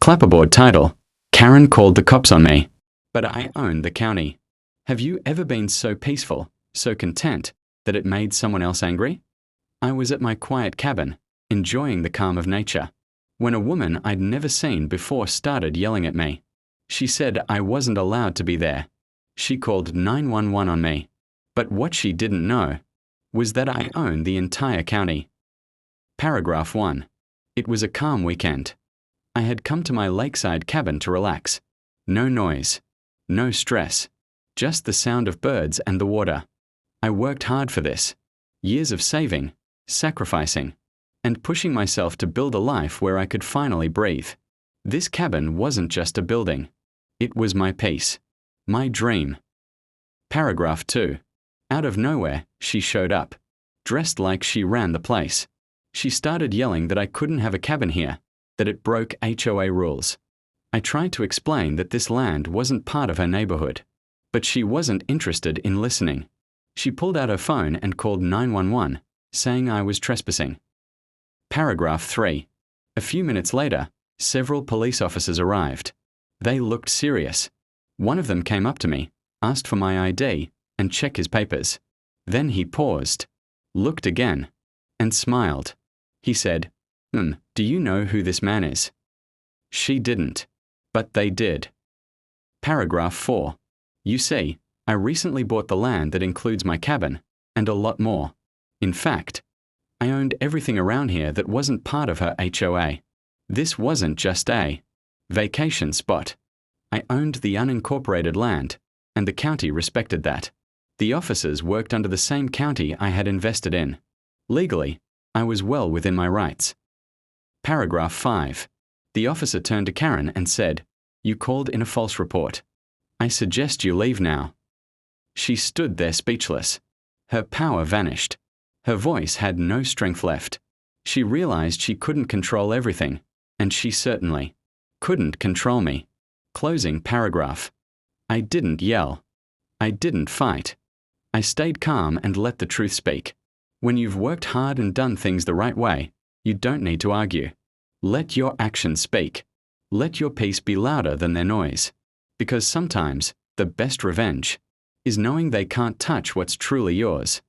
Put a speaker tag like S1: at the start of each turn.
S1: Clapperboard title, Karen called the cops on me. But I own the county. Have you ever been so peaceful, so content, that it made someone else angry? I was at my quiet cabin, enjoying the calm of nature, when a woman I'd never seen before started yelling at me. She said I wasn't allowed to be there. She called 911 on me. But what she didn't know was that I own the entire county. Paragraph 1. It was a calm weekend. I had come to my lakeside cabin to relax. No noise. No stress. Just the sound of birds and the water. I worked hard for this. Years of saving, sacrificing, and pushing myself to build a life where I could finally breathe. This cabin wasn't just a building. It was my peace. My dream. Paragraph 2. Out of nowhere, she showed up, dressed like she ran the place. She started yelling that I couldn't have a cabin here, that it broke HOA rules. I tried to explain that this land wasn't part of her neighborhood, but she wasn't interested in listening. She pulled out her phone and called 911, saying I was trespassing. Paragraph 3. A few minutes later, several police officers arrived. They looked serious. One of them came up to me, asked for my ID, and checked his papers. Then he paused, looked again, and smiled. He said, "Do you know who this man is?" She didn't, but they did. Paragraph 4. You see, I recently bought the land that includes my cabin, and a lot more. In fact, I owned everything around here that wasn't part of her HOA. This wasn't just a vacation spot. I owned the unincorporated land, and the county respected that. The officers worked under the same county I had invested in. Legally, I was well within my rights. Paragraph 5. The officer turned to Karen and said, "You called in a false report. I suggest you leave now." She stood there speechless. Her power vanished. Her voice had no strength left. She realized she couldn't control everything, and she certainly couldn't control me. Closing paragraph. I didn't yell. I didn't fight. I stayed calm and let the truth speak. When you've worked hard and done things the right way, you don't need to argue. Let your actions speak. Let your peace be louder than their noise. Because sometimes the best revenge is knowing they can't touch what's truly yours.